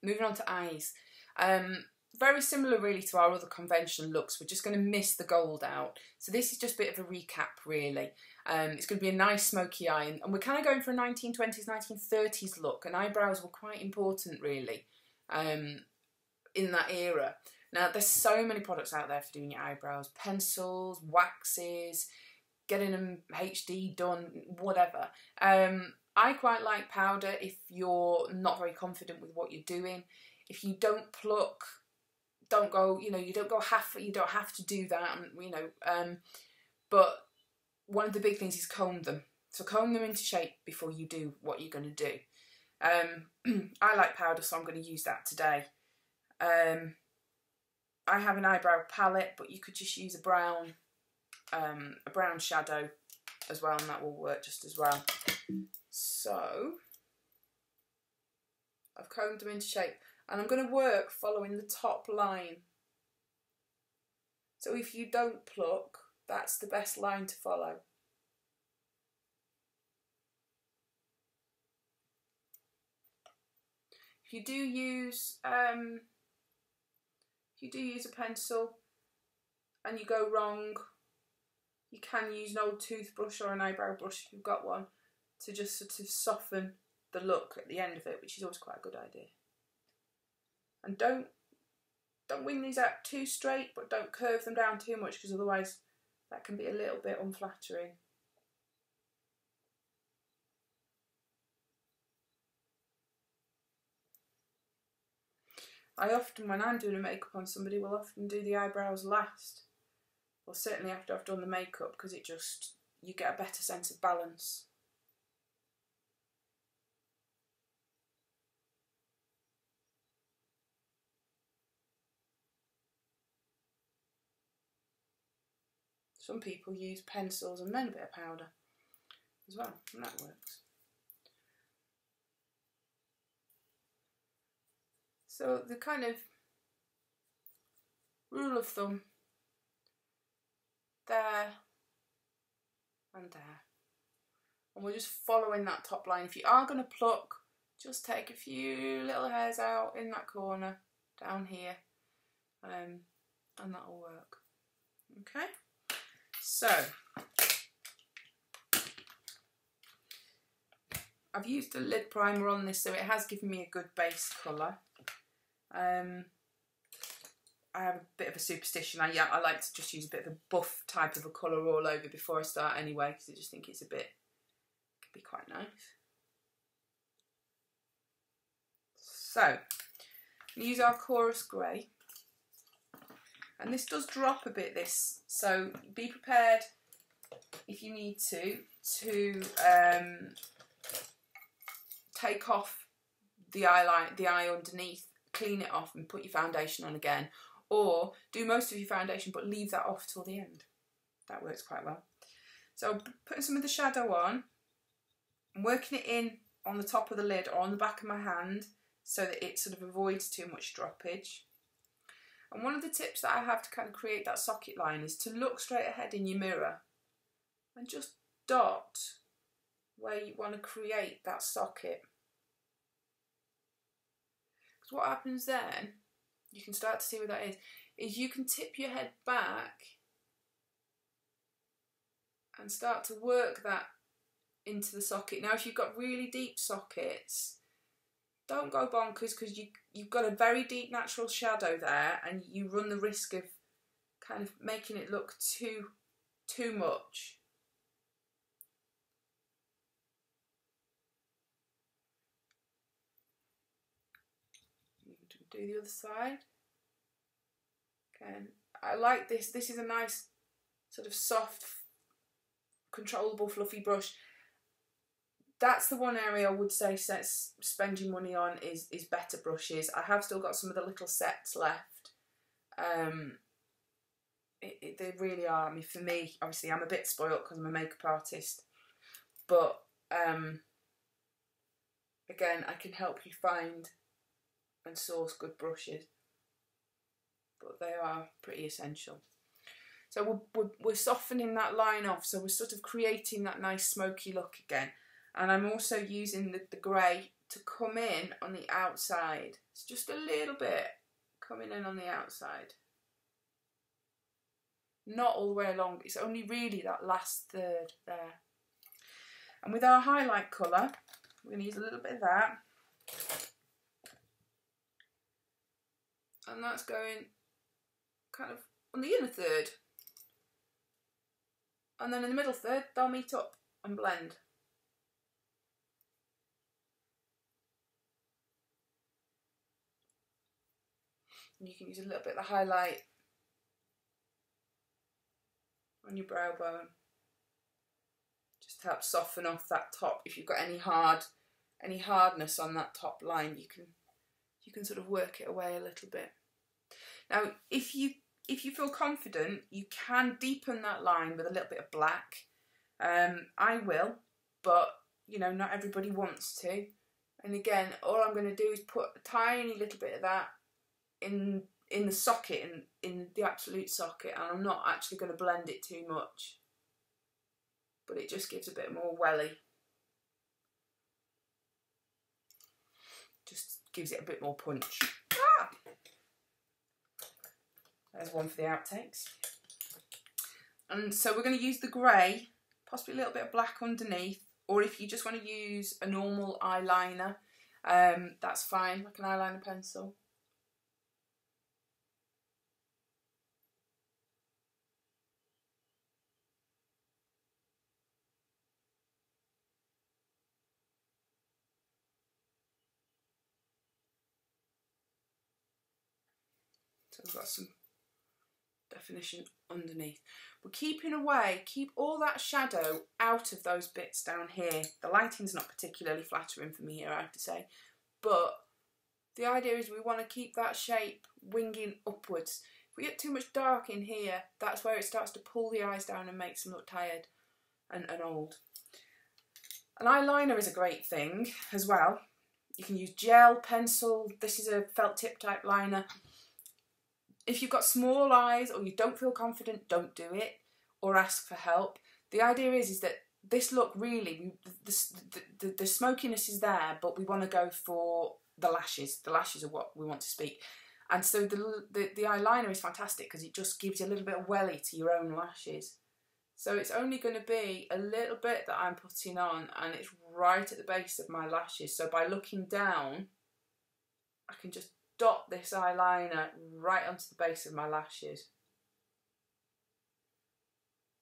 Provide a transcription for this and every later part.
moving on to eyes. Very similar really to our other conventional looks. We're just going to miss the gold out. So this is just a bit of a recap really. It's going to be a nice smoky eye, and we're kind of going for a 1920s, 1930s look, and eyebrows were quite important really in that era. Now there's so many products out there for doing your eyebrows, pencils, waxes, getting them HD done, whatever. I quite like powder if you're not very confident with what you're doing. If you don't pluck, don't go, you don't have to do that, but one of the big things is comb them. So comb them into shape before you do what you're going to do. I like powder, so I'm going to use that today. I have an eyebrow palette, but you could just use a brown shadow as well, and that will work just as well. So I've combed them into shape, and I'm going to work following the top line. So if you don't pluck, that's the best line to follow. If you do use a pencil and you go wrong, you can use an old toothbrush or an eyebrow brush if you've got one to just sort of soften the look at the end of it, which is always quite a good idea. And don't wing these out too straight, but don't curve them down too much, because otherwise that can be a little bit unflattering. I often, when I'm doing a makeup on somebody, will often do the eyebrows last, or certainly after I've done the makeup, because you get a better sense of balance. Some people use pencils and then a bit of powder as well, and that works. So the kind of rule of thumb, there and there. And we're just following that top line. If you are going to pluck, just take a few little hairs out in that corner, down here, and that'll work. Okay? So, I've used a lid primer on this, so it has given me a good base colour. I have a bit of a superstition. I like to just use a bit of a buff type of a colour all over before I start anyway, because I just think it's could be quite nice. So, we use our Chorus Grey. And this does drop a bit, so be prepared if you need to take off the eye underneath, clean it off and put your foundation on again, or do most of your foundation but leave that off till the end. That works quite well. So putting some of the shadow on, I'm working it in on the top of the lid or on the back of my hand so that it sort of avoids too much droppage. And one of the tips that I have to kind of create that socket line is to look straight ahead in your mirror and just dot where you want to create that socket. Because what happens then, you can start to see what that is you can tip your head back and start to work that into the socket. Now if you've got really deep sockets, don't go bonkers, because you've got a very deep natural shadow there, and you run the risk of kind of making it look too much. Do the other side. Again, I like this. This is a nice sort of soft, controllable, fluffy brush. That's the one area I would say spend your money on is better brushes. I have still got some of the little sets left. They really are. I mean, for me, obviously, I'm a bit spoilt because I'm a makeup artist. But, again, I can help you find and source good brushes. But they are pretty essential. So we're softening that line off. So we're sort of creating that nice smoky look again. And I'm also using the grey to come in on the outside. It's just a little bit coming in on the outside. Not all the way along, it's only really that last third there. And with our highlight colour, we're going to use a little bit of that. And that's going kind of on the inner third. And then in the middle third, they'll meet up and blend. And you can use a little bit of the highlight on your brow bone, just to help soften off that top. If you've got any hardness on that top line, you can sort of work it away a little bit. Now, if you feel confident, you can deepen that line with a little bit of black. I will, but you know, not everybody wants to. And again, all I'm going to do is put a tiny little bit of that in the socket, in the absolute socket, and I'm not actually going to blend it too much, but it just gives a bit more welly, just gives it a bit more punch. There's one for the outtakes. And so we're going to use the grey, possibly a little bit of black underneath, or if you just want to use a normal eyeliner, that's fine, like an eyeliner pencil. So we've got some definition underneath. We're keeping away, keep all that shadow out of those bits down here. The lighting's not particularly flattering for me here, I have to say, but the idea is we want to keep that shape winging upwards. If we get too much dark in here, that's where it starts to pull the eyes down and makes them look tired and old. An eyeliner is a great thing as well. You can use gel, pencil, this is a felt tip type liner. If you've got small eyes or you don't feel confident, don't do it or ask for help. The idea is that this look really, the smokiness is there, but we want to go for the lashes. The lashes are what we want to speak. And so the eyeliner is fantastic because it just gives you a little bit of welly to your own lashes. So it's only going to be a little bit that I'm putting on, and it's right at the base of my lashes. So by looking down, I can just dot this eyeliner right onto the base of my lashes.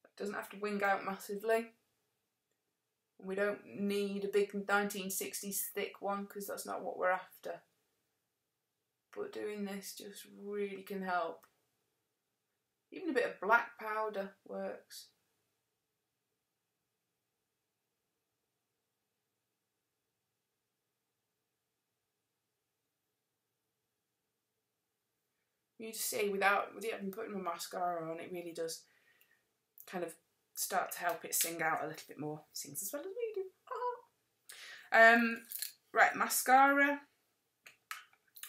It doesn't have to wing out massively. We don't need a big 1960s thick one because that's not what we're after. But doing this just really can help. Even a bit of black powder works. You just see, without even putting my mascara on, it really does kind of start to help it sing out a little bit more. Sings as well as we do. Oh. Right, mascara.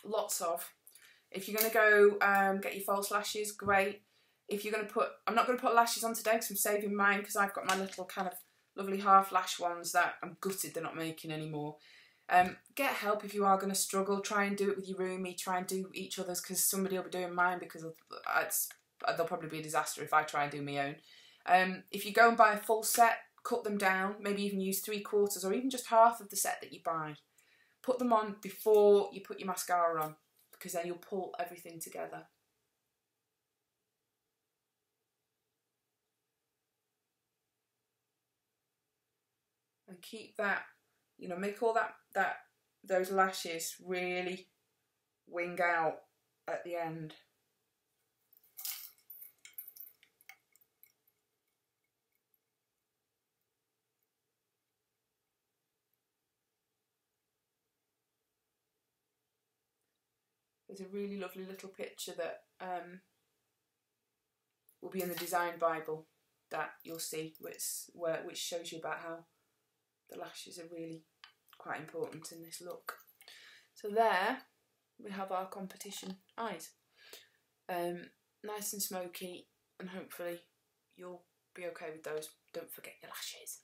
Lots of. If you're going to go get your false lashes, great. If you're going to put, I'm not going to put lashes on today because I'm saving mine because I've got my little kind of lovely half lash ones that I'm gutted they're not making anymore. Get help if you are going to struggle. Try and do it with your roomie. Try and do each other's because somebody will be doing mine because they'll probably be a disaster if I try and do my own. If you go and buy a full set, cut them down. Maybe even use 3/4 or even just half of the set that you buy. Put them on before you put your mascara on because then you'll pull everything together. And keep that, you know, make all those lashes really wing out at the end. There's a really lovely little picture that will be in the design Bible that you'll see, which shows you about how the lashes are really quite important in this look. So there we have our competition eyes. Nice and smoky, and hopefully you'll be okay with those. Don't forget your lashes.